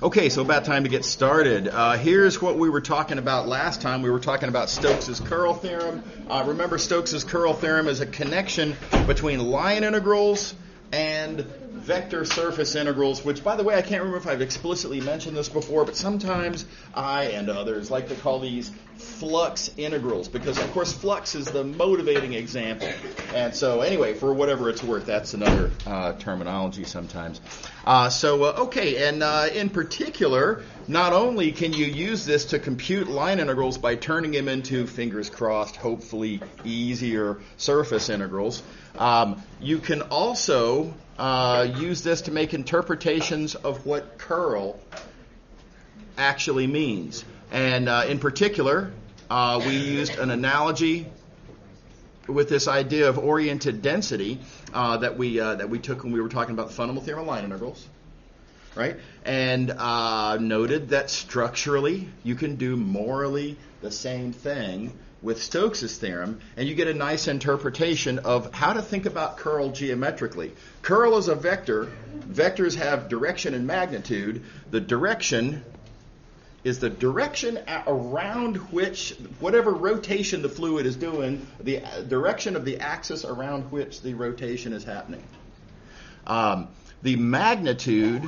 Okay, so about time to get started. Here's what we were talking about last time. We were talking about Stokes' curl theorem. Remember, Stokes' curl theorem is a connection between line integrals and vector surface integrals, which, by the way, I can't remember if I've explicitly mentioned this before, but sometimes I and others like to call these flux integrals because, of course, flux is the motivating example. And so, anyway, for whatever it's worth, that's another terminology sometimes. Okay, and in particular, not only can you use this to compute line integrals by turning them into, fingers crossed, hopefully easier surface integrals, you can also use this to make interpretations of what curl actually means. And in particular, we used an analogy with this idea of oriented density that we took when we were talking about the fundamental theorem of line integrals, right? And noted that structurally you can do morally the same thing with Stokes' theorem, and you get a nice interpretation of how to think about curl geometrically. Curl is a vector. Vectors have direction and magnitude. The direction is the direction around which, whatever rotation the fluid is doing, the direction of the axis around which the rotation is happening. The magnitude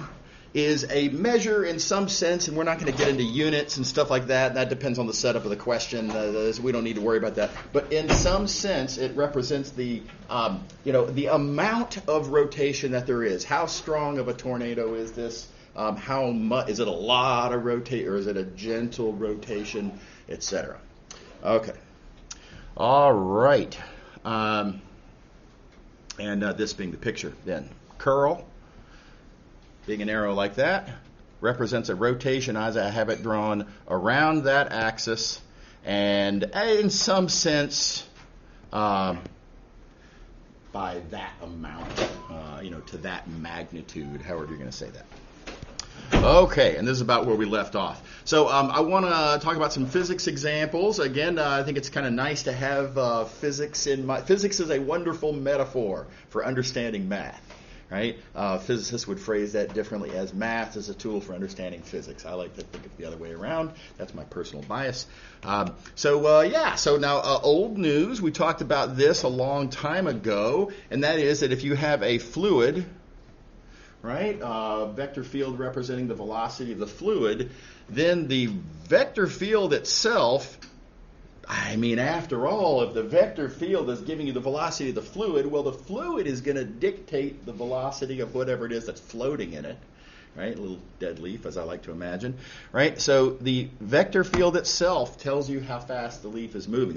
is a measure in some sense, and we're not going to get into units and stuff like that. That depends on the setup of the question. We don't need to worry about that. But in some sense, it represents the amount of rotation that there is. How strong of a tornado is this? How much is it? A lot of rotation, or is it a gentle rotation, etc. Okay. All right. And this being the picture, then curl, being an arrow like that, represents a rotation as I have it drawn around that axis, and in some sense, by that amount, to that magnitude, however you're going to say that. Okay, and this is about where we left off. So I want to talk about some physics examples. Again, I think it's kind of nice to have physics in mind. Physics is a wonderful metaphor for understanding math, right? Physicists would phrase that differently as math is a tool for understanding physics. I like to think of it the other way around. That's my personal bias. So now old news. We talked about this a long time ago, and that is that if you have a fluid, right, vector field representing the velocity of the fluid, then the vector field itself, after all, if the vector field is giving you the velocity of the fluid, well, the fluid is going to dictate the velocity of whatever it is that's floating in it, right? A little dead leaf, as I like to imagine, right? So the vector field itself tells you how fast the leaf is moving.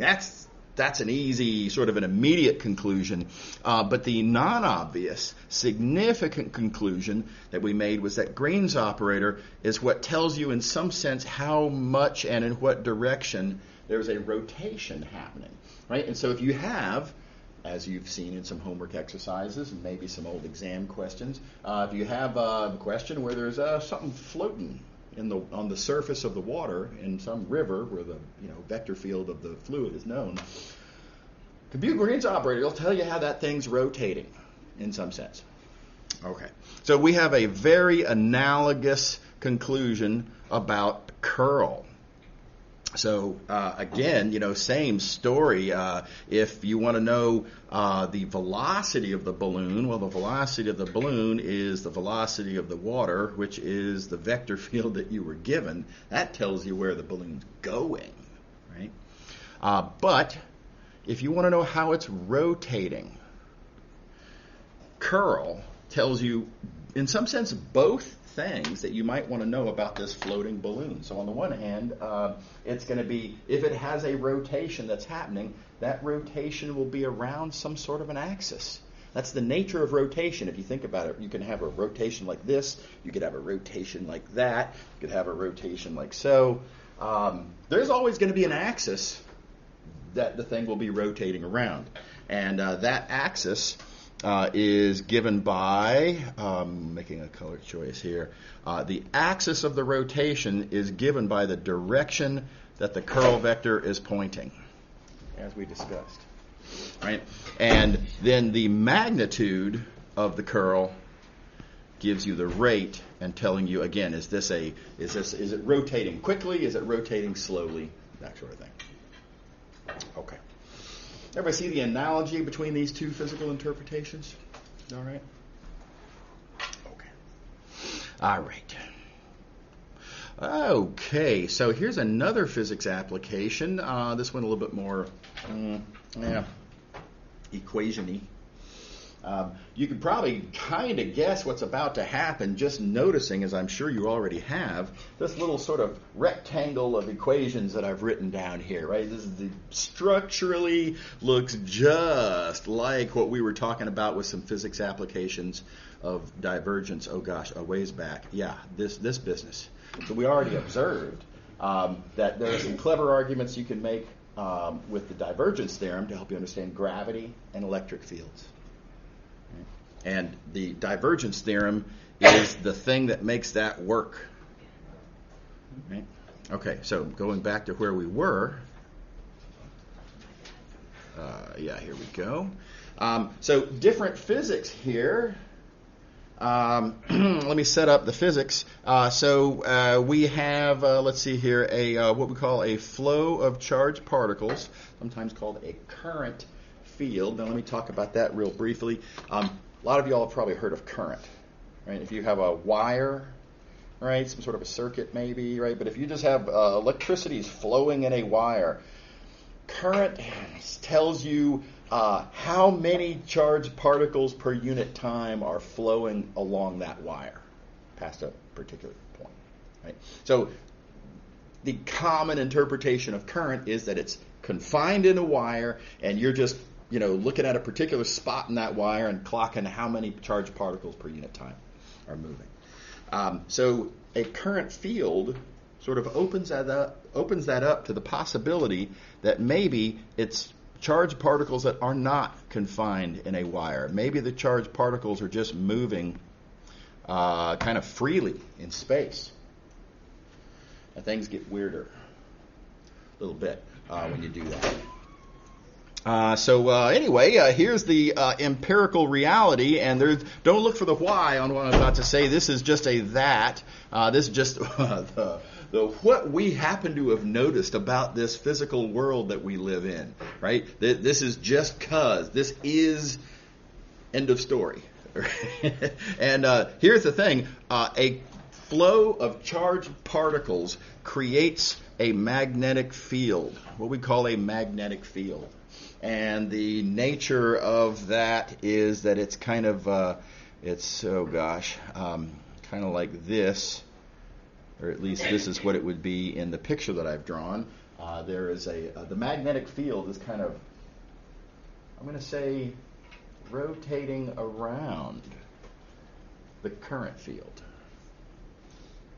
That's an easy, sort of an immediate conclusion. But the non-obvious, significant conclusion that we made was that Green's operator is what tells you in some sense how much and in what direction there's a rotation happening, right? And so if you have, as you've seen in some homework exercises and maybe some old exam questions, if you have a question where there's something floating on the surface of the water in some river where the vector field of the fluid is known, compute Green's operator will tell you how that thing's rotating in some sense. Okay, so we have a very analogous conclusion about curl. So again, same story. If you want to know the velocity of the balloon, well, the velocity of the balloon is the velocity of the water, which is the vector field that you were given. That tells you where the balloon's going, right? But if you want to know how it's rotating, curl tells you, in some sense, both things that you might want to know about this floating balloon. So on the one hand, it's going to be, if it has a rotation that's happening, that rotation will be around some sort of an axis. That's the nature of rotation. If you think about it, you can have a rotation like this, you could have a rotation like that, you could have a rotation like so. There's always going to be an axis that the thing will be rotating around. And that axis is given by, making a color choice here, the axis of the rotation is given by the direction that the curl vector is pointing, as we discussed, right? And then the magnitude of the curl gives you the rate and telling you, again, is it rotating quickly? Is it rotating slowly? That sort of thing. Okay. Everybody see the analogy between these two physical interpretations? All right? Okay. All right. Okay, so here's another physics application. This one a little bit more, equation-y. You could probably kind of guess what's about to happen just noticing, as I'm sure you already have, this little sort of rectangle of equations that I've written down here, right? This is structurally looks just like what we were talking about with some physics applications of divergence. Oh gosh, a ways back. Yeah, this business. So we already observed that there are some clever arguments you can make with the divergence theorem to help you understand gravity and electric fields. And the divergence theorem is the thing that makes that work. Right? Okay, so going back to where we were. Here we go. So different physics here. Let me set up the physics. So we have, let's see here, what we call a flow of charged particles, sometimes called a current field. Now let me talk about that real briefly. A lot of y'all have probably heard of current, right? If you have a wire, right, some sort of a circuit maybe, right? But if you just have electricity flowing in a wire, current tells you how many charged particles per unit time are flowing along that wire past a particular point, right? So the common interpretation of current is that it's confined in a wire and you're just looking at a particular spot in that wire and clocking how many charged particles per unit time are moving. So a current field sort of opens that up to the possibility that maybe it's charged particles that are not confined in a wire. Maybe the charged particles are just moving kind of freely in space. And things get weirder a little bit when you do that. Anyway, here's the empirical reality, and don't look for the why on what I'm about to say. This is just a that. This is just the what we happen to have noticed about this physical world that we live in, right? This is just cause. This is end of story. And here's the thing. A flow of charged particles creates a magnetic field, what we call a magnetic field. And the nature of that is that it's kind of, kind of like this, or at least this is what it would be in the picture that I've drawn. There is the magnetic field is kind of, I'm going to say, rotating around the current field.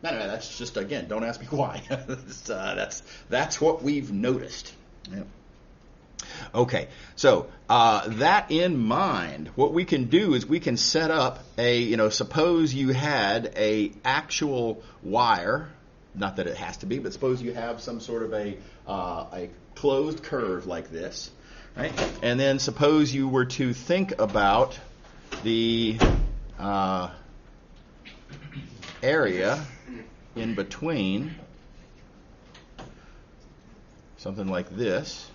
No, that's just, again, don't ask me why. That's what we've noticed. Yep. Okay, so that in mind, what we can do is we can set up suppose you had a actual wire, not that it has to be, but suppose you have some sort of a closed curve like this, right? And then suppose you were to think about the area in between, something like this.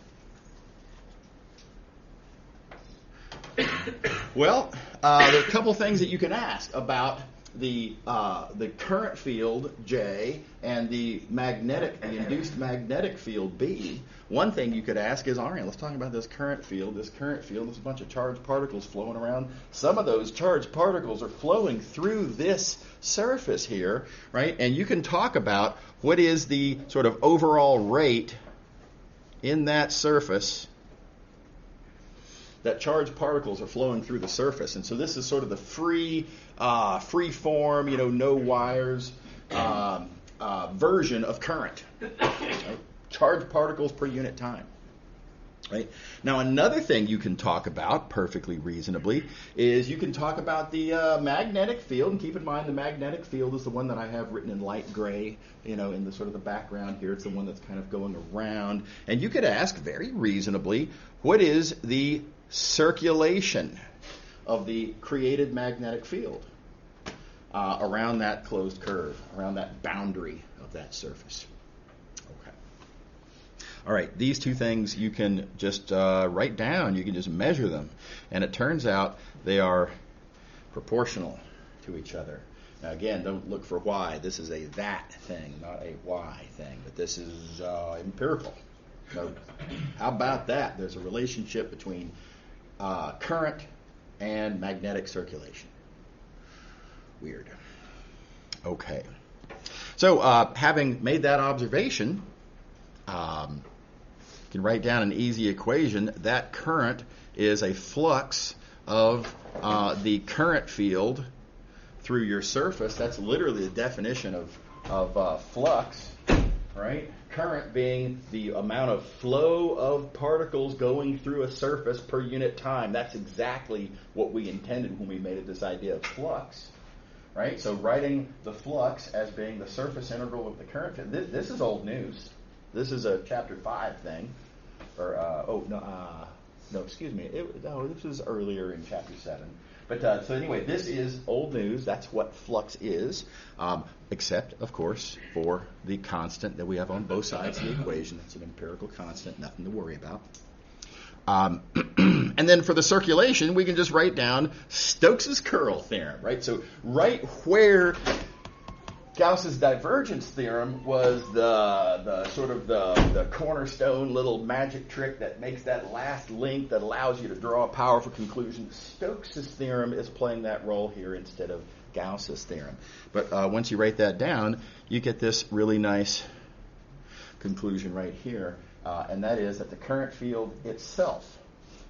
Well, there are a couple things that you can ask about the current field J and the induced magnetic field B. One thing you could ask is, all right, let's talk about this current field. This current field, there's a bunch of charged particles flowing around. Some of those charged particles are flowing through this surface here, right? And you can talk about what is the sort of overall rate in that surface that charged particles are flowing through the surface. And so this is sort of the free form, no wires version of current. Right? Charged particles per unit time. Right? Now another thing you can talk about perfectly reasonably is you can talk about the magnetic field, and keep in mind the magnetic field is the one that I have written in light gray, in the sort of the background here. It's the one that's kind of going around. And you could ask very reasonably, what is the circulation of the created magnetic field? around that closed curve, around that boundary of that surface. Okay. All right, these two things you can just write down. You can just measure them. And it turns out they are proportional to each other. Now, again, don't look for why. This is a that thing, not a why thing. But this is empirical. So how about that? There's a relationship between current and magnetic circulation. Weird. Okay. So having made that observation, you can write down an easy equation. That current is a flux of the current field through your surface. That's literally the definition of flux, right? Current being the amount of flow of particles going through a surface per unit time. That's exactly what we intended when we made this idea of flux, right? So writing the flux as being the surface integral of the current field. This is old news. This is a chapter 5 thing. Excuse me. This was earlier in chapter 7. But so anyway, this is old news. That's what flux is, except, of course, for the constant that we have on both sides of the equation. It's an empirical constant, nothing to worry about. And then for the circulation, we can just write down Stokes's curl theorem, right? So right where Gauss's divergence theorem was the sort of the cornerstone little magic trick that makes that last link that allows you to draw a powerful conclusion. Stokes's theorem is playing that role here instead of Gauss's theorem. But once you write that down, you get this really nice conclusion right here, and that is that the current field itself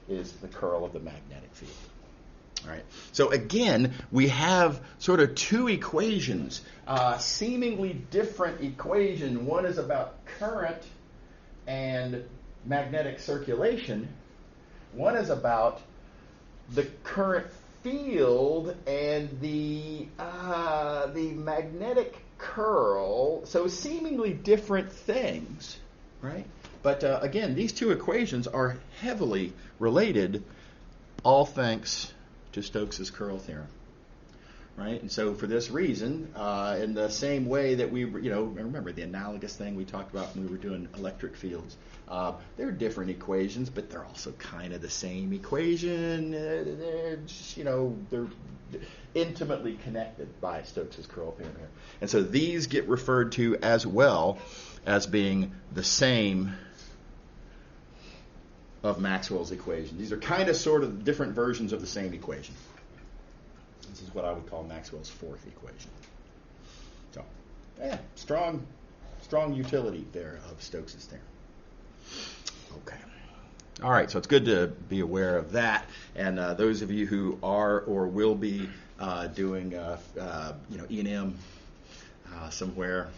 is the curl of the magnetic field. All right. So again, we have sort of two equations, seemingly different equation. One is about current and magnetic circulation. One is about the current field and the magnetic curl. So seemingly different things, right? But again, these two equations are heavily related, all thanks to Stokes's curl theorem, right? And so for this reason, in the same way that we, remember the analogous thing we talked about when we were doing electric fields, they're different equations, but they're also kind of the same equation. They're intimately connected by Stokes's curl theorem here. And so these get referred to as well as being the same of Maxwell's equation. These are kind of sort of different versions of the same equation. This is what I would call Maxwell's fourth equation. So, strong utility there of Stokes's theorem. Okay. All right, so it's good to be aware of that. And those of you who are or will be doing E&M somewhere,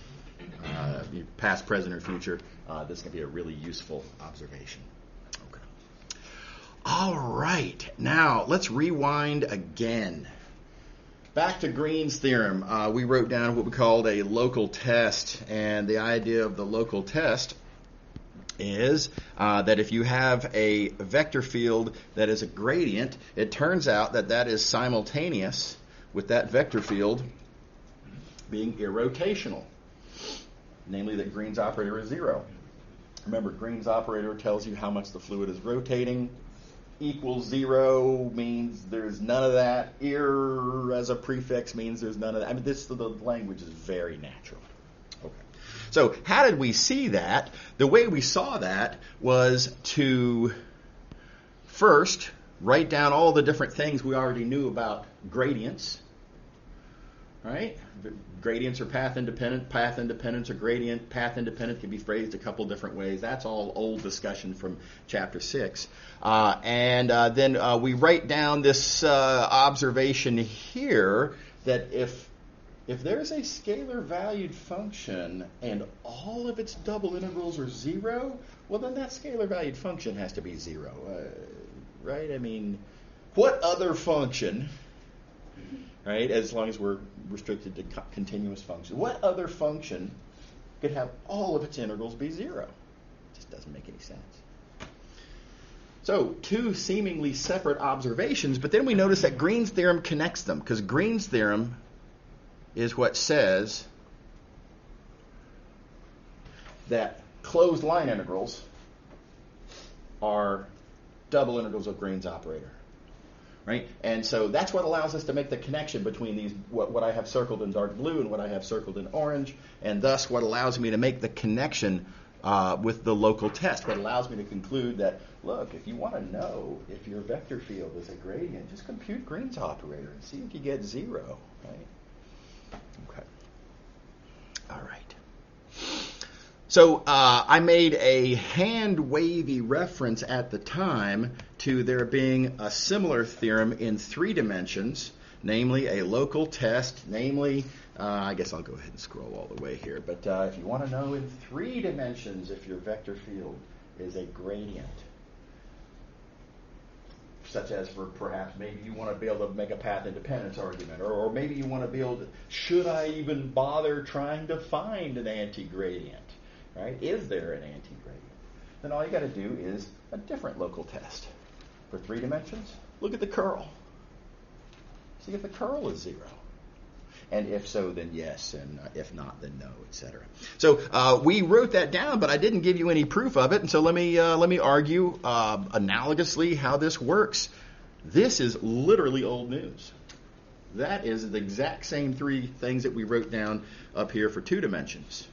past, present, or future, this can be a really useful observation. All right, now let's rewind again. Back to Green's theorem. We wrote down what we called a local test, and the idea of the local test is that if you have a vector field that is a gradient, it turns out that that is simultaneous with that vector field being irrotational, namely that Green's operator is 0. Remember, Green's operator tells you how much the fluid is rotating. Equals 0 means there's none of that. Ir as a prefix means there's none of that. I mean, the language is very natural. Okay. So how did we see that? The way we saw that was to first write down all the different things we already knew about gradients. Right? Gradients are path independent. Path independence or gradient. Path independent can be phrased a couple different ways. That's all old discussion from chapter 6. And then we write down this observation here that if there's a scalar valued function and all of its double integrals are 0, well then that scalar valued function has to be 0, right? I mean, what other function? Right, as long as we're restricted to continuous functions. What other function could have all of its integrals be 0? It just doesn't make any sense. So, two seemingly separate observations, but then we notice that Green's theorem connects them, because Green's theorem is what says that closed line integrals are double integrals of Green's operator. Right? And so that's what allows us to make the connection between these, what I have circled in dark blue and what I have circled in orange, and thus what allows me to make the connection with the local test. What allows me to conclude that, look, if you want to know if your vector field is a gradient, just compute Green's operator and see if you get 0. Right? Okay. All right. So I made a hand-wavy reference at the time to there being a similar theorem in 3 dimensions, namely a local test, namely, I guess I'll go ahead and scroll all the way here, but if you want to know in 3 dimensions if your vector field is a gradient, such as for perhaps maybe you want to be able to make a path independence argument, or maybe you want to be able to, should I even bother trying to find an anti-gradient? Right? Is there an anti-gradient? Then all you got to do is a different local test. For 3 dimensions, look at the curl. See if the curl is 0. And if so, then yes, and if not, then no, etc. So we wrote that down, but I didn't give you any proof of it, and so let me argue analogously how this works. This is literally old news. That is the exact same 3 things that we wrote down up here for 2 dimensions.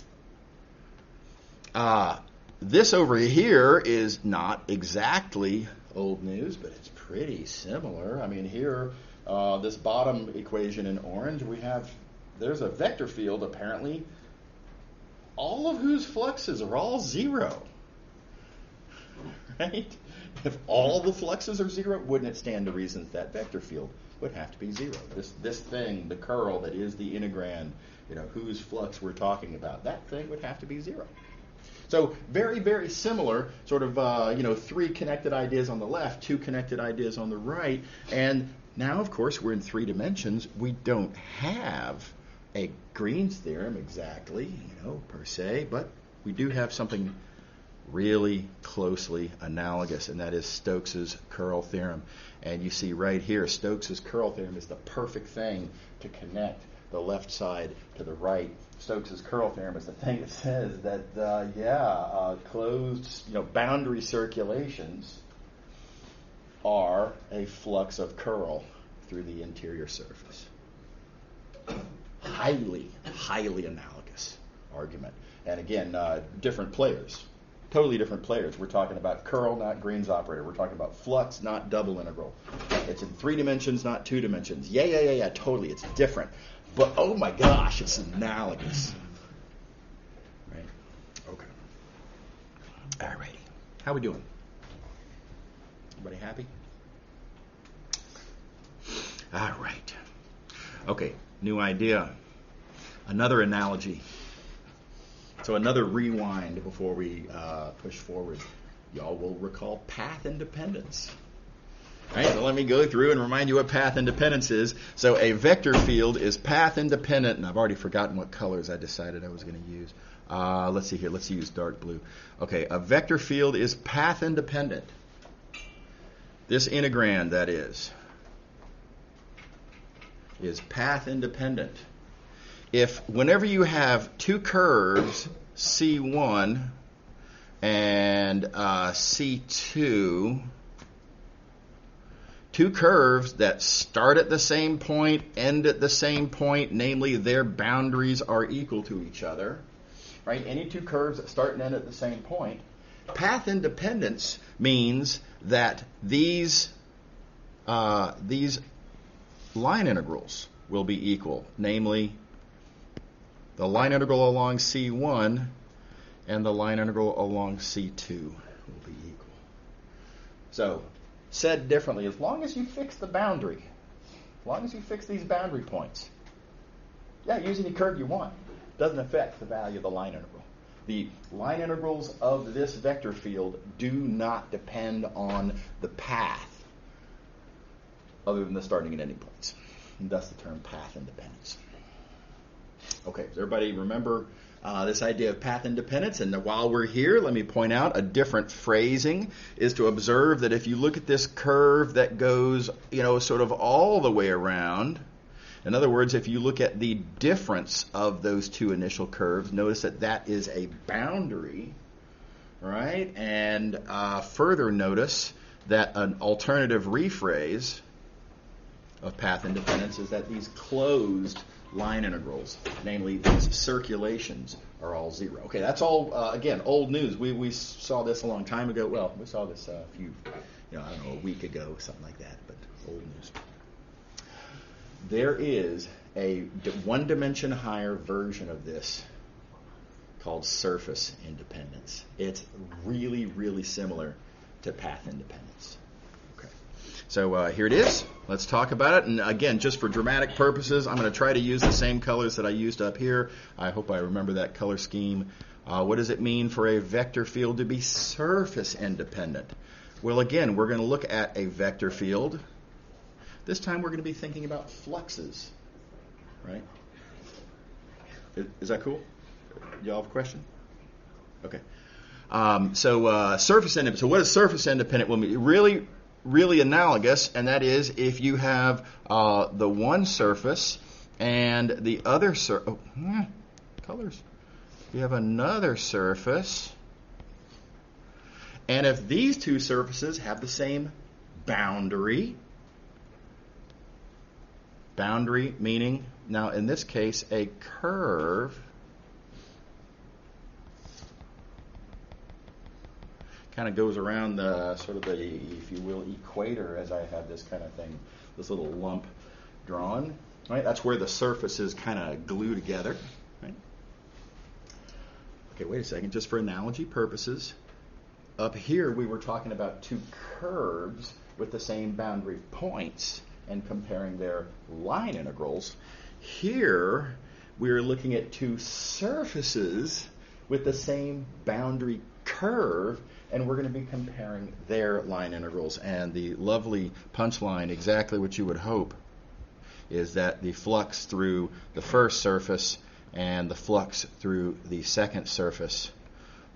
This over here is not exactly old news, but it's pretty similar. I mean, here, this bottom equation in orange, there's a vector field, apparently, all of whose fluxes are all 0. Right? If all the fluxes are 0, wouldn't it stand to reason that vector field would have to be 0? This thing, the curl that is the integrand, whose flux we're talking about, that thing would have to be 0. So very, very similar, sort of, 3 connected ideas on the left, 2 connected ideas on the right. And now, of course, we're in 3 dimensions. We don't have a Green's theorem exactly, per se, but we do have something really closely analogous, and that is Stokes's curl theorem. And you see right here, Stokes's curl theorem is the perfect thing to connect the left side to the right. Stokes's curl theorem is the thing that says that, closed, boundary circulations are a flux of curl through the interior surface. Highly, highly analogous argument. And again, different players, totally different players. We're talking about curl, not Green's operator. We're talking about flux, not double integral. It's in 3 dimensions, not 2 dimensions. Yeah, totally. It's different. But, oh my gosh, it's analogous. Right? Okay. All righty. How we doing? Everybody happy? All right. Okay, new idea. Another analogy. So another rewind before we push forward. Y'all will recall path independence. All right, so let me go through and remind you what path independence is. So a vector field is path independent, and I've already forgotten what colors I decided I was going to use. Let's see here. Let's use dark blue. Okay, a vector field is path independent. This integrand, that is path independent. If whenever you have 2 curves, C1 and C2, 2 curves that start at the same point, end at the same point, namely their boundaries are equal to each other, right? Any 2 curves that start and end at the same point. Path independence means that these line integrals will be equal, namely the line integral along C1 and the line integral along C2 will be equal. So, said differently, as long as you fix the boundary, as long as you fix these boundary points, use any curve you want. Doesn't affect the value of the line integral. The line integrals of this vector field do not depend on the path other than the starting and ending points. And thus the term path independence. Okay, does everybody remember this idea of path independence? And while we're here, let me point out a different phrasing is to observe that if you look at this curve that goes, sort of all the way around, In other words, if you look at the difference of those two initial curves, notice that that is a boundary, right? And further notice that an alternative rephrase of path independence is that these closed line integrals, namely these circulations, are all zero. Okay, that's all, again, old news. We saw this a long time ago. Well, we saw this a few, I don't know, a week ago, something like that, but old news. There is a one dimension higher version of this called surface independence. It's really, really similar to path independence. Okay, so here it is. Let's talk about it. And again, just for dramatic purposes, I'm going to try to use the same colors that I used up here. I hope I remember that color scheme. What does it mean for a vector field to be surface independent? Well, again, we're going to look at a vector field. This time we're going to be thinking about fluxes, right? Is that cool? Y'all have a question? Okay. Surface independent. So what does surface independent mean? Really analogous, and that is if you have the one surface and the other colors. You have another surface, and if these two surfaces have the same boundary meaning, now in this case, a curve kind of goes around the sort of the, if you will, equator, as I have this kind of thing, this little lump drawn, right? That's where the surfaces kind of glue together, right? Okay, wait a second, just for analogy purposes, up here we were talking about two curves with the same boundary points and comparing their line integrals. Here we're looking at two surfaces with the same boundary curve, and we're going to be comparing their line integrals. And the lovely punchline, exactly what you would hope, is that the flux through the first surface and the flux through the second surface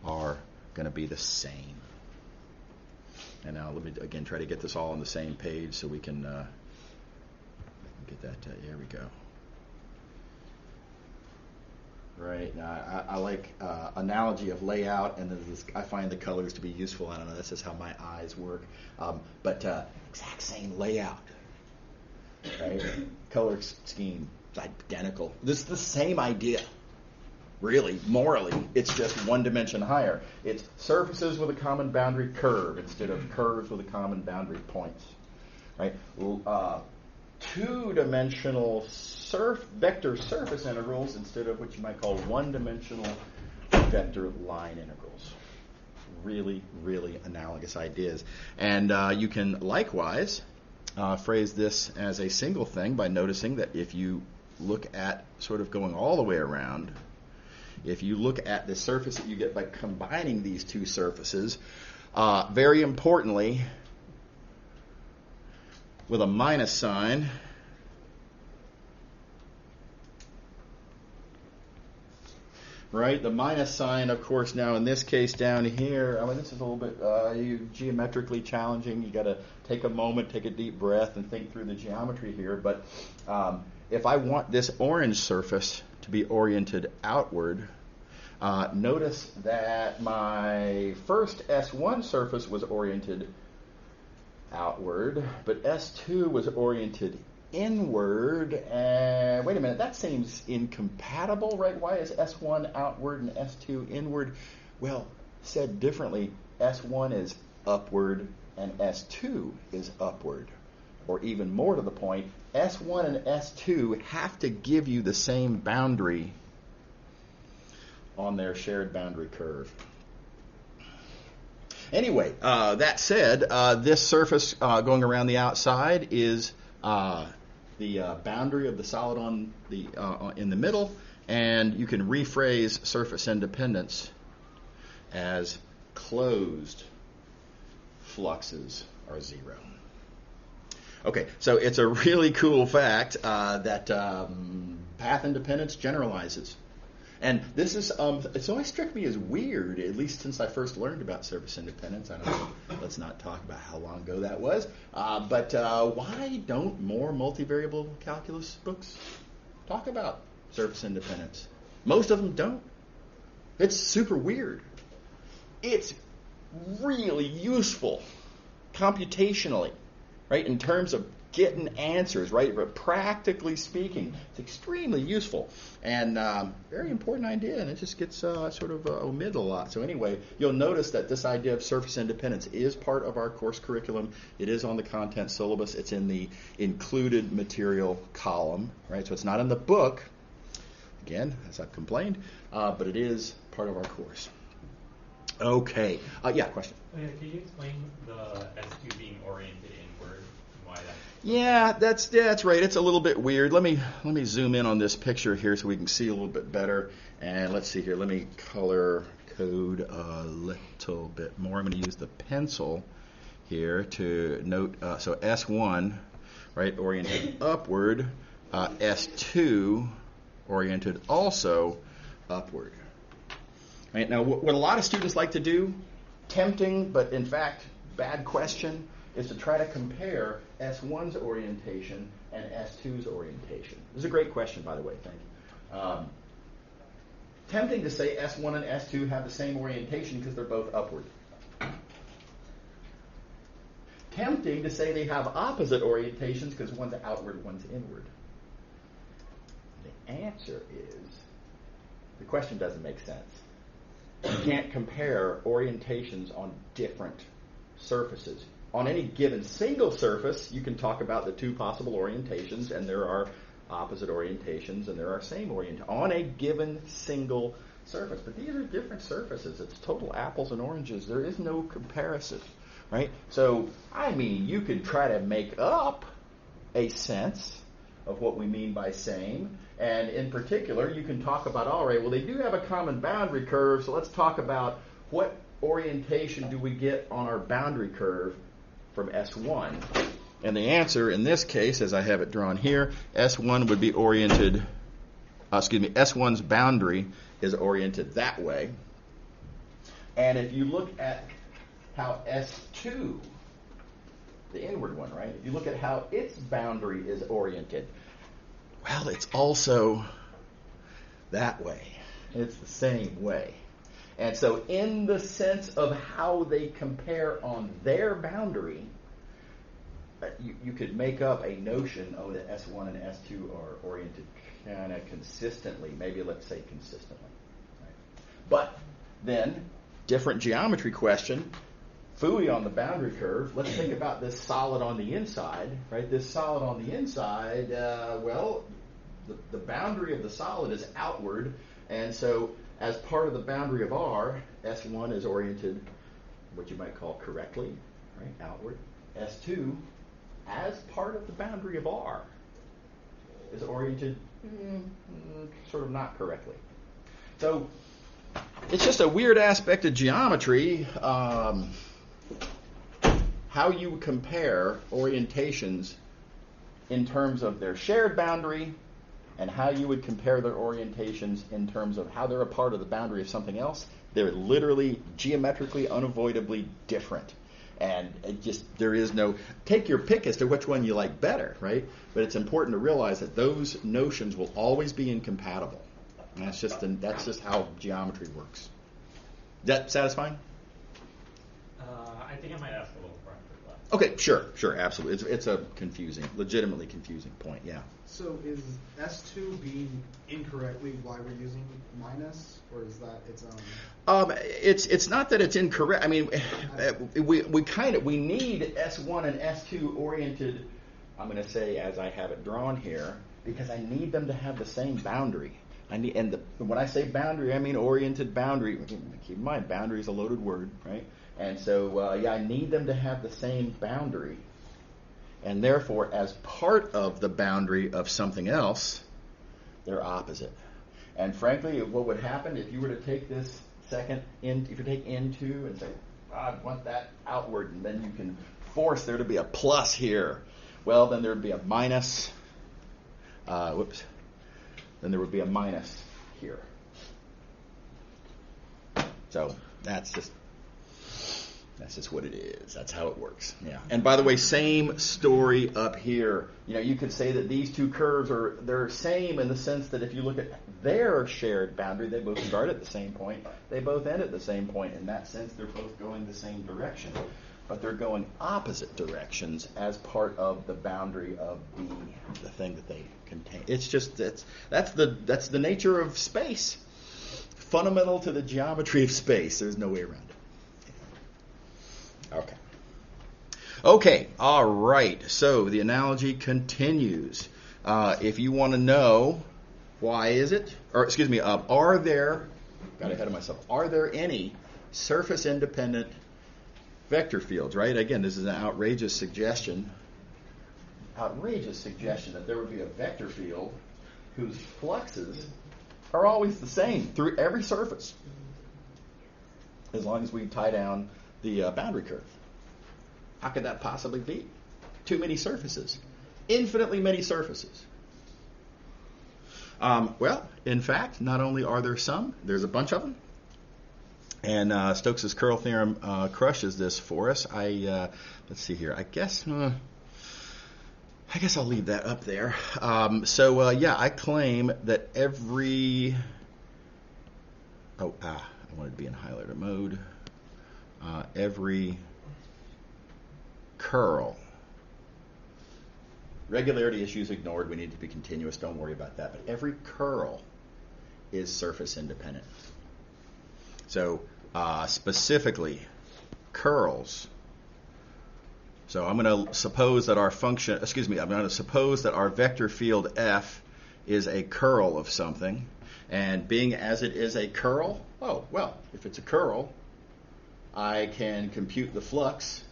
are going to be the same. And now let me again try to get this all on the same page so we can get that. Here we go. Right. Now, I like analogy of layout, and I find the colors to be useful. I don't know. This is how my eyes work. But exact same layout. Right. Color scheme is identical. This is the same idea. Really, morally, it's just one dimension higher. It's surfaces with a common boundary curve instead of curves with a common boundary points. Right. Two-dimensional vector surface integrals instead of what you might call one-dimensional vector line integrals. Really, really analogous ideas. And you can likewise phrase this as a single thing by noticing that if you look at sort of going all the way around, if you look at the surface that you get by combining these two surfaces, very importantly, with a minus sign, right? The minus sign, of course, now in this case down here, I mean, this is a little bit geometrically challenging. You got to take a moment, take a deep breath, and think through the geometry here. But if I want this orange surface to be oriented outward, notice that my first S1 surface was oriented outward, but S2 was oriented inward. And wait a minute, that seems incompatible, right? Why is S1 outward and S2 inward? Well, said differently, S1 is upward and S2 is upward. Or even more to the point, S1 and S2 have to give you the same boundary on their shared boundary curve. Anyway, that said, this surface going around the outside is the boundary of the solid on the in the middle, and you can rephrase surface independence as closed fluxes are zero. Okay, so it's a really cool fact that path independence generalizes. And this is, it's always struck me as weird, at least since I first learned about surface independence. I don't know, let's not talk about how long ago that was. But why don't more multivariable calculus books talk about surface independence? Most of them don't. It's super weird. It's really useful computationally, right, in terms of getting answers, right? But practically speaking, it's extremely useful and very important idea, and it just gets sort of omitted a lot. So anyway, you'll notice that this idea of surface independence is part of our course curriculum. It is on the content syllabus. It's in the included material column, right? So it's not in the book, again, as I've complained, but it is part of our course. Okay. Yeah, question? Can you explain the S2 being oriented inward and why that? Yeah, that's right. It's a little bit weird. Let me zoom in on this picture here so we can see a little bit better. And let's see here. Let me color code a little bit more. I'm going to use the pencil here to note. So S1, right, oriented upward. S2 oriented also upward. Right, now, what a lot of students like to do, tempting but in fact bad question, is to try to compare S1's orientation and S2's orientation. This is a great question, by the way, thank you. Tempting to say S1 and S2 have the same orientation because they're both upward. Tempting to say they have opposite orientations because one's outward, one's inward. The answer is, the question doesn't make sense. You can't compare orientations on different surfaces. On any given single surface, you can talk about the two possible orientations, and there are opposite orientations, and there are same orientations on a given single surface. But these are different surfaces. It's total apples and oranges. There is no comparison, right? So, I mean, you could try to make up a sense of what we mean by same. And in particular, you can talk about, all right, well, they do have a common boundary curve, so let's talk about what orientation do we get on our boundary curve from S1. And the answer in this case, as I have it drawn here, S1 would be oriented, S1's boundary is oriented that way. And if you look at how S2, the inward one, right? If you look at how its boundary is oriented, well, it's also that way. It's the same way. And so in the sense of how they compare on their boundary, you could make up a notion, that S1 and S2 are oriented kind of consistently. Maybe let's say consistently. Right? But then, different geometry question, Fooey on the boundary curve. Let's think about this solid on the inside, right? This solid on the inside, the boundary of the solid is outward, and so as part of the boundary of R, S1 is oriented what you might call correctly, right? Outward. S2, as part of the boundary of R, is oriented sort of not correctly. So it's just a weird aspect of geometry. How you compare orientations in terms of their shared boundary and how you would compare their orientations in terms of how they're a part of the boundary of something else. They're literally, geometrically, unavoidably different. And there is no, take your pick as to which one you like better, right? But it's important to realize that those notions will always be incompatible. And that's just how geometry works. Is that satisfying? I think I might ask a little further. Okay, sure, absolutely. It's a legitimately confusing point, yeah. So is S2 being incorrectly why we're using minus, or is that its own? It's not that it's incorrect. I mean, we need S1 and S2 oriented. I'm going to say as I have it drawn here because I need them to have the same boundary. When I say boundary, I mean oriented boundary. Keep in mind, boundary is a loaded word, right? And so, I need them to have the same boundary. And therefore, as part of the boundary of something else, they're opposite. And frankly, what would happen if you were to take this if you take N2 and say, I want that outward, and then you can force there to be a plus here. Well, then there would be a minus. Then there would be a minus here. So that's just what it is. That's how it works. Yeah. And by the way, same story up here. You could say that these two curves they're same in the sense that if you look at their shared boundary, they both start at the same point. They both end at the same point. In that sense, they're both going the same direction. But they're going opposite directions as part of the boundary of the thing that they contain. It's just that's the nature of space. Fundamental to the geometry of space. There's no way around it. Okay. All right. So the analogy continues. If you want to know why is it, or excuse me, are there? Got ahead of myself. Are there any surface independent vector fields? Right. Again, this is an outrageous suggestion. That there would be a vector field whose fluxes are always the same through every surface, as long as we tie down the boundary curve. How could that possibly be? Too many surfaces. Infinitely many surfaces. Well, in fact, not only are there some, there's a bunch of them. And Stokes' curl theorem crushes this for us. Let's see here. I guess I'll leave that up there. I claim that every... I wanted to be in highlighter mode. Every curl. Regularity issues ignored. We need to be continuous. Don't worry about that. But every curl is surface independent. So specifically, curls. So I'm going to suppose that our vector field F is a curl of something. And being as it is a curl, if it's a curl, I can compute the flux.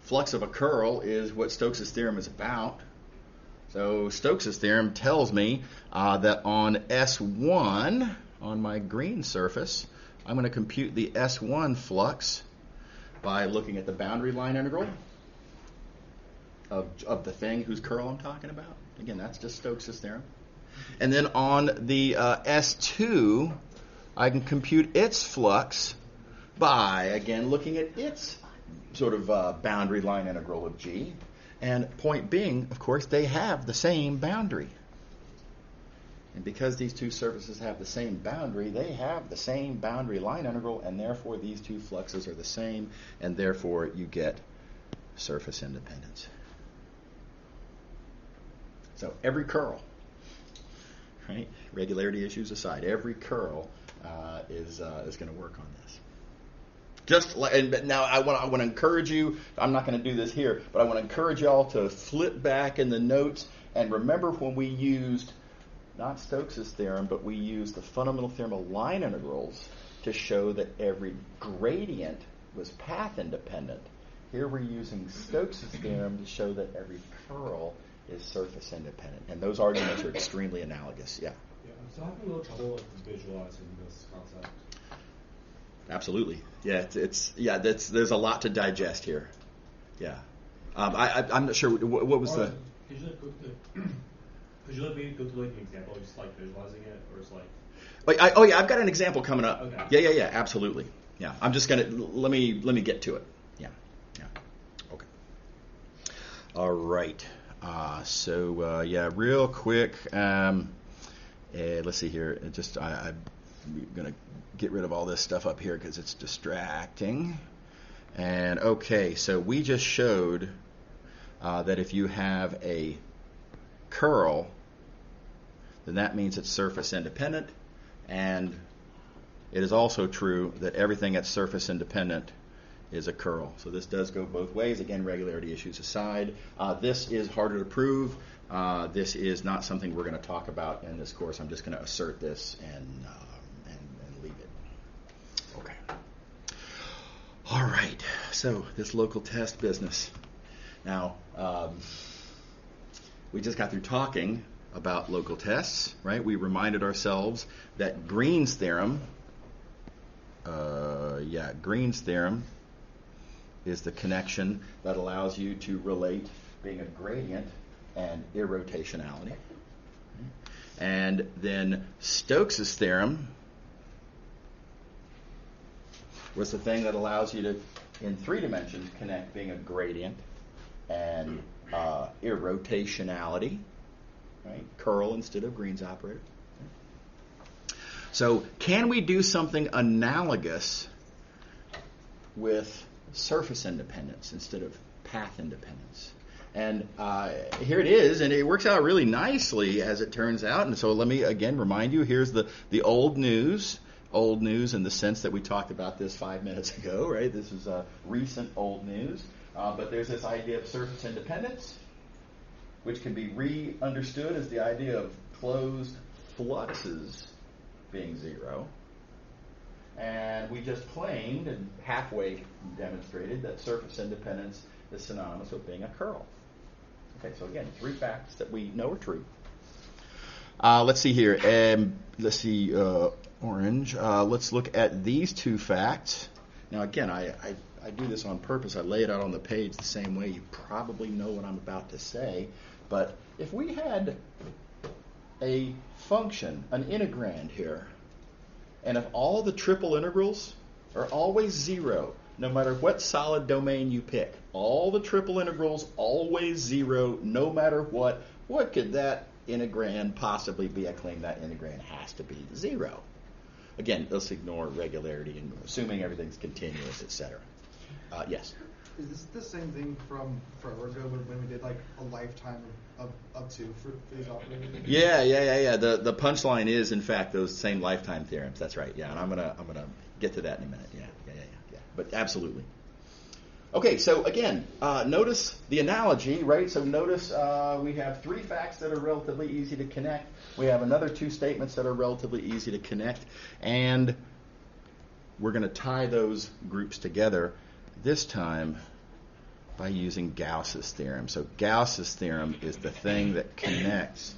Flux of a curl is what Stokes' theorem is about. So Stokes' theorem tells me that on S1, on my green surface, I'm going to compute the S1 flux by looking at the boundary line integral of the thing whose curl I'm talking about. Again, that's just Stokes' theorem. And then on the S2, I can compute its flux by, again, looking at its sort of boundary line integral of G. And point being, of course, they have the same boundary. And because these two surfaces have the same boundary, they have the same boundary line integral, and therefore these two fluxes are the same, and therefore you get surface independence. So every curl, right? Regularity issues aside, every curl is going to work on this. But now I want to encourage you. I'm not going to do this here, but I want to encourage y'all to flip back in the notes and remember when we used not Stokes' theorem, but we used the fundamental theorem of line integrals to show that every gradient was path independent. Here we're using Stokes' theorem to show that every curl is surface independent, and those arguments are extremely analogous. Yeah. So I'm having a little trouble visualizing this concept. Absolutely. Yeah. There's a lot to digest here. Yeah. I'm not sure what was the. Could you let me go through an example, just like visualizing it, or it's I've got an example coming up. Okay. Yeah, absolutely. Yeah, I'm just gonna let me get to it. Yeah. Okay. All right. Real quick. Let's see here. I'm gonna get rid of all this stuff up here because it's distracting. And okay, so we just showed that if you have a curl, then that means it's surface independent, and it is also true that everything that's surface independent is a curl. So this does go both ways. Again, regularity issues aside. This is harder to prove. This is not something we're going to talk about in this course. I'm just going to assert this and leave it. Okay. All right. So this local test business. Now, we just got through talking about local tests, right? We reminded ourselves that Green's theorem is the connection that allows you to relate being a gradient and irrotationality. And then Stokes' theorem was the thing that allows you to, in 3 dimensions, connect being a gradient and irrotationality, right? Curl instead of Green's operator. So can we do something analogous with surface independence instead of path independence? And here it is, and it works out really nicely as it turns out. And so let me again remind you, here's the old news in the sense that we talked about this 5 minutes ago, right? This is recent old news. But there's this idea of surface independence, which can be re-understood as the idea of closed fluxes being 0. And we just claimed and halfway demonstrated that surface independence is synonymous with being a curl. Okay, so again, 3 facts that we know are true. Let's see here. Let's see, orange. Let's look at these 2 facts. Now, again, I do this on purpose. I lay it out on the page the same way. You probably know what I'm about to say. But if we had a function, an integrand here, and if all the triple integrals are always 0, no matter what solid domain you pick, all the triple integrals always 0, no matter what could that integrand possibly be? I claim that integrand has to be 0. Again, let's ignore regularity and assuming everything's continuous, etc. Yes? Is this the same thing from forever ago when we did like a lifetime of up to for these operators? Yeah. The punchline is, in fact, those same lifetime theorems. That's right. Yeah, and I'm gonna get to that in a minute. Yeah. But absolutely. Okay, so again, notice the analogy, right? So notice we have 3 facts that are relatively easy to connect. We have another 2 statements that are relatively easy to connect, and we're going to tie those groups together, this time by using Gauss's theorem. So Gauss's theorem is the thing that connects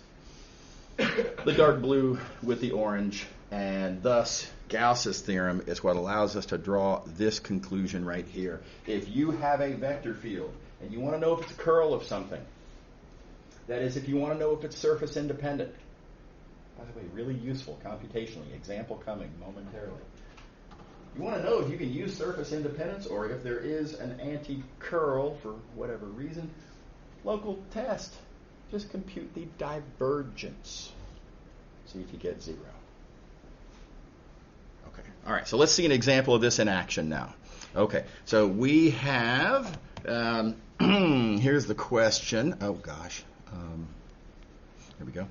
the dark blue with the orange, and thus Gauss's theorem is what allows us to draw this conclusion right here. If you have a vector field and you want to know if it's a curl of something, that is, if you want to know if it's surface independent, by the way, really useful computationally, example coming momentarily. You want to know if you can use surface independence or if there is an anti-curl for whatever reason, local test. Just compute the divergence. See if you get 0. Okay. All right. So let's see an example of this in action now. Okay. So we have, here's the question. Oh, gosh. Here we go.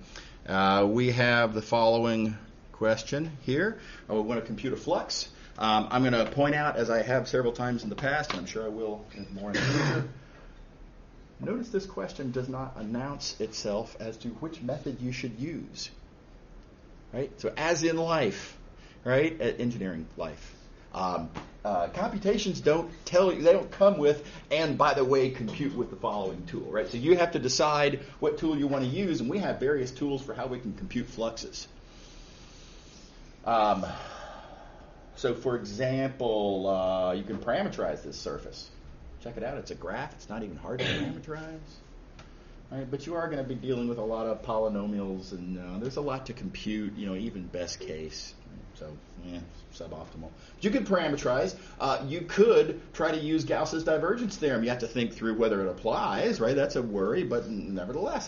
We have the following question here. We want to compute a flux. I'm going to point out, as I have several times in the past, and I'm sure I will more in the future, notice this question does not announce itself as to which method you should use. Right? So as in life, right, at engineering life, computations don't tell you, they don't come with, and by the way, compute with the following tool, right? So you have to decide what tool you want to use, and we have various tools for how we can compute fluxes. So for example, you can parameterize this surface. Check it out, it's a graph, it's not even hard to parameterize. Right, but you are going to be dealing with a lot of polynomials, and there's a lot to compute, even best case. So, suboptimal. But you could parameterize. You could try to use Gauss's divergence theorem. You have to think through whether it applies, right? That's a worry, but nevertheless,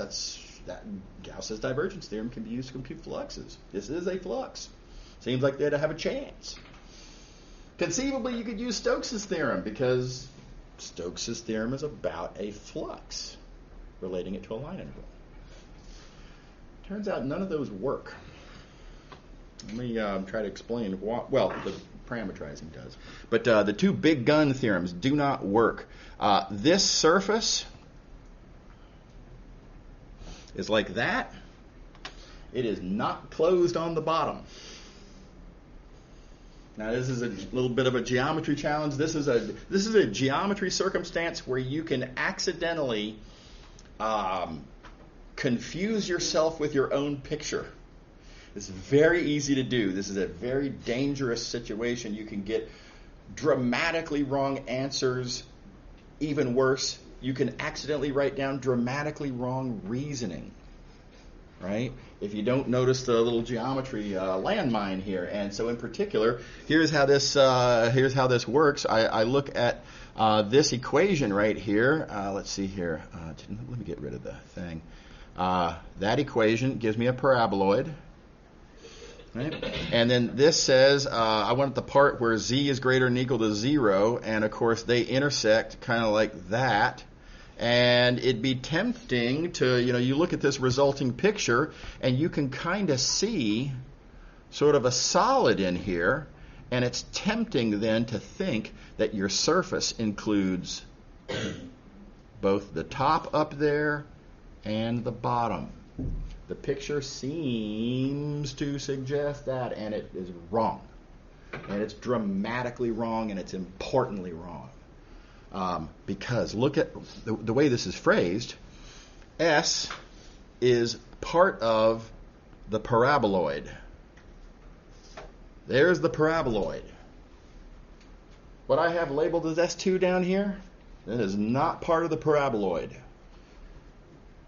that Gauss's divergence theorem can be used to compute fluxes. This is a flux. Seems like they'd have a chance. Conceivably, you could use Stokes' theorem because Stokes' theorem is about a flux, relating it to a line integral. Turns out none of those work. Let me try to explain what, well, the parameterizing does. But the 2 big gun theorems do not work. This surface is like that. It is not closed on the bottom. Now, this is a little bit of a geometry challenge. This is a geometry circumstance where you can accidentally confuse yourself with your own picture. It's very easy to do. This is a very dangerous situation. You can get dramatically wrong answers. Even worse, you can accidentally write down dramatically wrong reasoning. right? If you don't notice the little geometry landmine here. And so in particular, here's how this works. I look at this equation right here. Let's see here. Let me get rid of the thing. That equation gives me a paraboloid. Right? And then this says I want the part where z is greater than or equal to 0, and of course they intersect kind of like that. And it'd be tempting to, you look at this resulting picture and you can kind of see sort of a solid in here, and it's tempting then to think that your surface includes both the top up there and the bottom. The picture seems to suggest that, and it is wrong. And it's dramatically wrong, and it's importantly wrong. Because look at the way this is phrased. S is part of the paraboloid. There's the paraboloid. What I have labeled as S2 down here, that is not part of the paraboloid.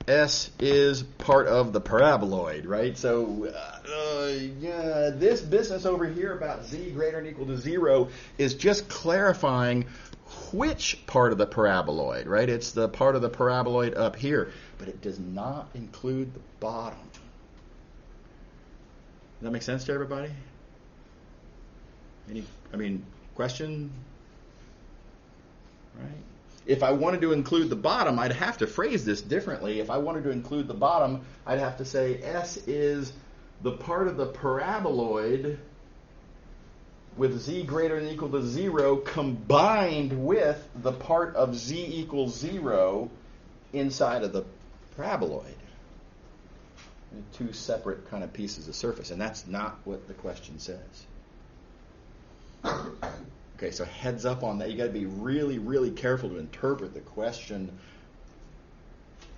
S is part of the paraboloid, right? So, this business over here about z greater than or equal to 0 is just clarifying which part of the paraboloid, right? It's the part of the paraboloid up here, but it does not include the bottom. Does that make sense to everybody? Question? Right? If I wanted to include the bottom, I'd have to phrase this differently. If I wanted to include the bottom, I'd have to say S is the part of the paraboloid with z greater than or equal to 0 combined with the part of z equals 0 inside of the paraboloid. Two separate kind of pieces of surface, and that's not what the question says. Okay, so heads up on that. You got to be really, really careful to interpret the question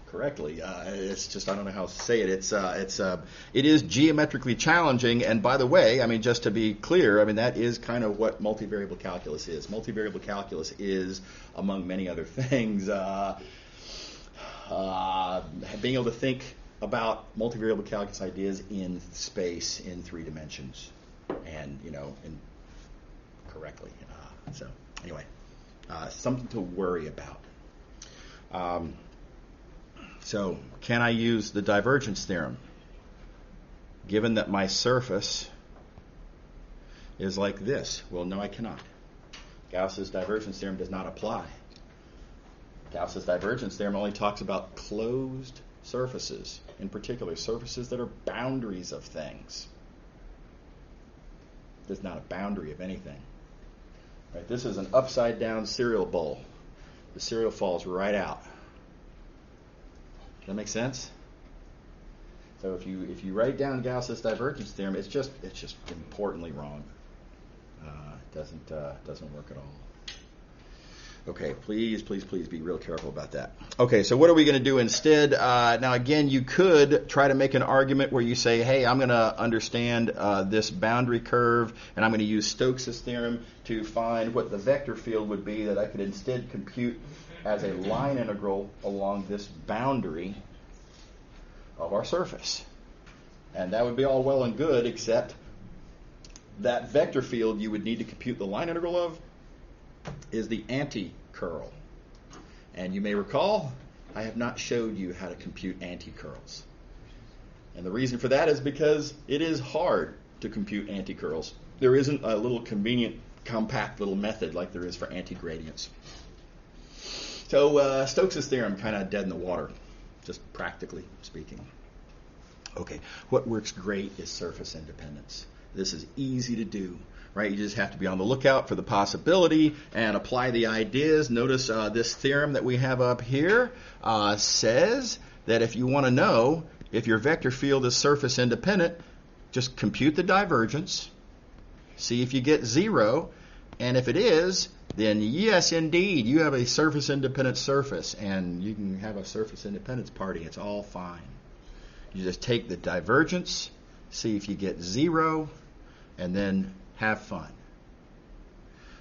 correctly. It's just, I don't know how to say it. It is geometrically challenging. And by the way, just to be clear, that is kind of what multivariable calculus is. Multivariable calculus is, among many other things, being able to think about multivariable calculus ideas in space in 3 dimensions, and correctly. So anyway, something to worry about. So can I use the divergence theorem given that my surface is like this? Well, no, I cannot. Gauss's divergence theorem does not apply. Gauss's divergence theorem only talks about closed surfaces, in particular surfaces that are boundaries of things. There's not a boundary of anything. Right, this is an upside down cereal bowl. The cereal falls right out. Does that make sense? So if you write down Gauss's divergence theorem, it's just importantly wrong. It doesn't work at all. Okay, please be real careful about that. Okay, so what are we going to do instead? Now, again, you could try to make an argument where you say, hey, I'm going to understand this boundary curve, and I'm going to use Stokes' theorem to find what the vector field would be that I could instead compute as a line integral along this boundary of our surface. And that would be all well and good, except that vector field you would need to compute the line integral of is the anti-curl. And you may recall, I have not showed you how to compute anti-curls. And the reason for that is because it is hard to compute anti-curls. There isn't a little convenient, compact little method like there is for anti-gradients. So Stokes' theorem kind of dead in the water, just practically speaking. Okay, what works great is surface independence. This is easy to do. Right, you just have to be on the lookout for the possibility and apply the ideas. Notice this theorem that we have up here says that if you want to know if your vector field is surface independent, just compute the divergence, see if you get 0, and if it is, then yes, indeed, you have a surface independent surface, and you can have a surface independence party. It's all fine. You just take the divergence, see if you get 0, and then have fun.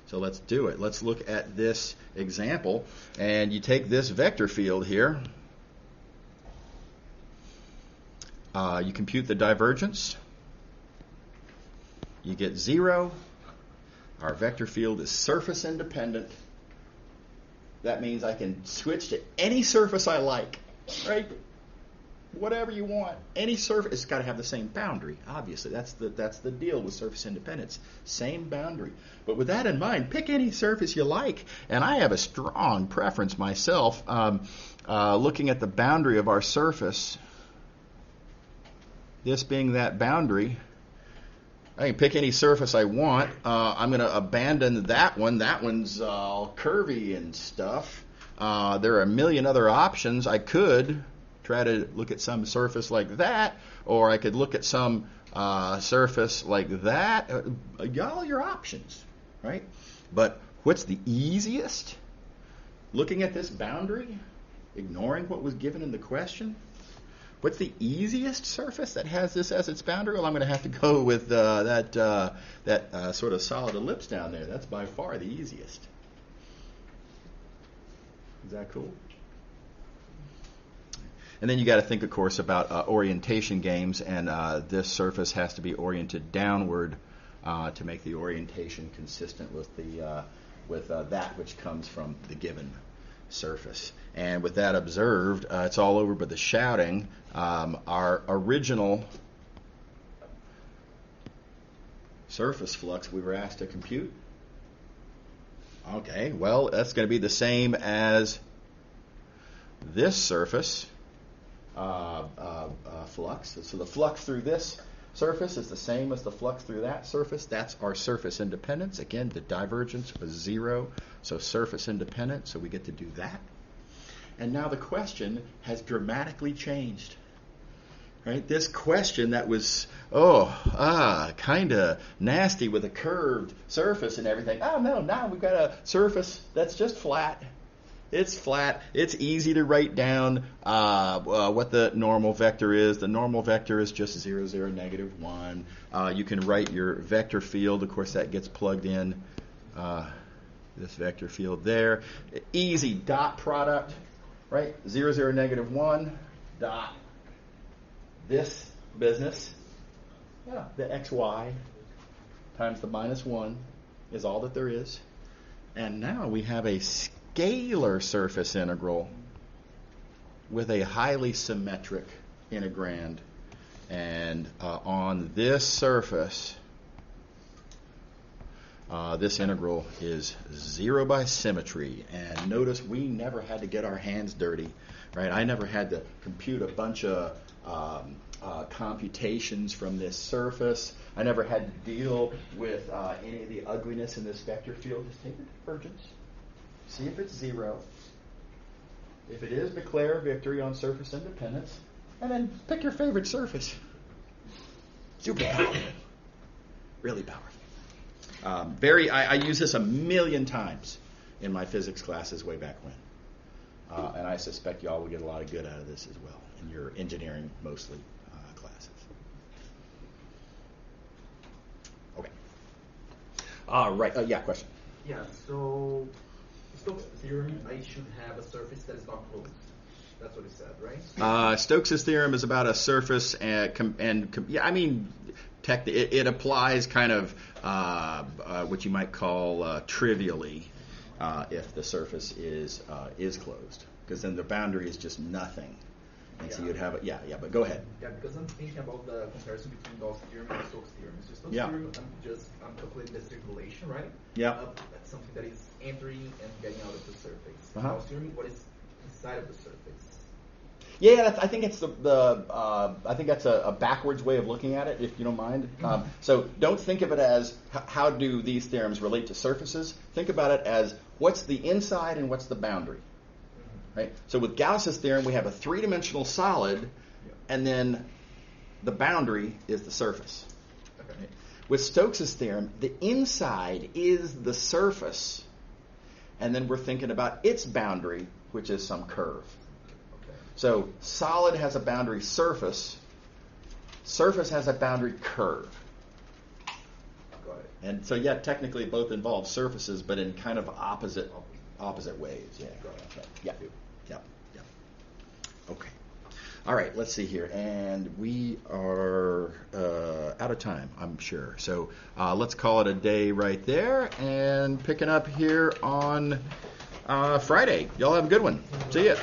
So let's do it. Let's look at this example. And you take this vector field here. You compute the divergence. You get 0. Our vector field is surface independent. That means I can switch to any surface I like, right? Whatever you want, any surface. It's got to have the same boundary. Obviously, that's the deal with surface independence. Same boundary. But with that in mind, pick any surface you like. And I have a strong preference myself. Looking at the boundary of our surface, this being that boundary, I can pick any surface I want. I'm going to abandon that one. That one's all curvy and stuff. There are a million other options. I could try to look at some surface like that, or I could look at some surface like that. All your options, right? But what's the easiest? Looking at this boundary, ignoring what was given in the question. What's the easiest surface that has this as its boundary? Well, I'm going to have to go with that sort of solid ellipse down there. That's by far the easiest. Is that cool? And then you got to think, of course, about orientation games, and this surface has to be oriented downward to make the orientation consistent with that which comes from the given surface. And with that observed, it's all over but the shouting. Our original surface flux we were asked to compute. Okay, well, that's going to be the same as this surface flux. So the flux through this surface is the same as the flux through that surface. That's our surface independence. Again, the divergence was 0, so surface independent, so we get to do that. And now the question has dramatically changed. Right? This question that was, kind of nasty with a curved surface and everything. Oh, no, now we've got a surface that's just flat. It's flat. It's easy to write down what the normal vector is. The normal vector is just 0, 0, negative 1. You can write your vector field. Of course, that gets plugged in. This vector field there. Easy dot product, right? 0, 0, negative 1 dot. This business, the xy times the minus 1 is all that there is. And now we have a scalar surface integral with a highly symmetric integrand. And on this surface, this integral is 0 by symmetry. And notice we never had to get our hands dirty, right? I never had to compute a bunch of computations from this surface. I never had to deal with any of the ugliness in this vector field. Just take the divergence, see if it's 0. If it is, declare victory on surface independence, and then pick your favorite surface. Super powerful. Really powerful. I use this a million times in my physics classes way back when. And I suspect y'all will get a lot of good out of this as well in your engineering, mostly, classes. Okay. All right. Yeah, question? Yeah, so Stokes' theorem, I should have a surface that is not closed. That's what he said, right? Stokes' theorem is about a surface, it applies kind of what you might call trivially if the surface is closed, because then the boundary is just nothing. And so you'd have but go ahead. Yeah, because I'm thinking about the comparison between Gauss' theorem and Stokes' theorem. So Stokes' theorem, I'm calculating the circulation, right? Yeah. That's something that is entering and getting out of the surface. Uh-huh. Gauss' theorem, what is inside of the surface? Yeah, I think it's I think that's a backwards way of looking at it, if you don't mind. So don't think of it as how do these theorems relate to surfaces. Think about it as what's the inside and what's the boundary. Right? So with Gauss's theorem, we have a three-dimensional solid, and then the boundary is the surface. Okay. Right? With Stokes' theorem, the inside is the surface, and then we're thinking about its boundary, which is some curve. Okay. So solid has a boundary surface. Surface has a boundary curve. Got it. And so, technically both involve surfaces, but in kind of opposite ways. Yeah. Got it. Yeah. Okay. All right, let's see here. And we are out of time, I'm sure. So let's call it a day right there. And picking up here on Friday. Y'all have a good one. See ya.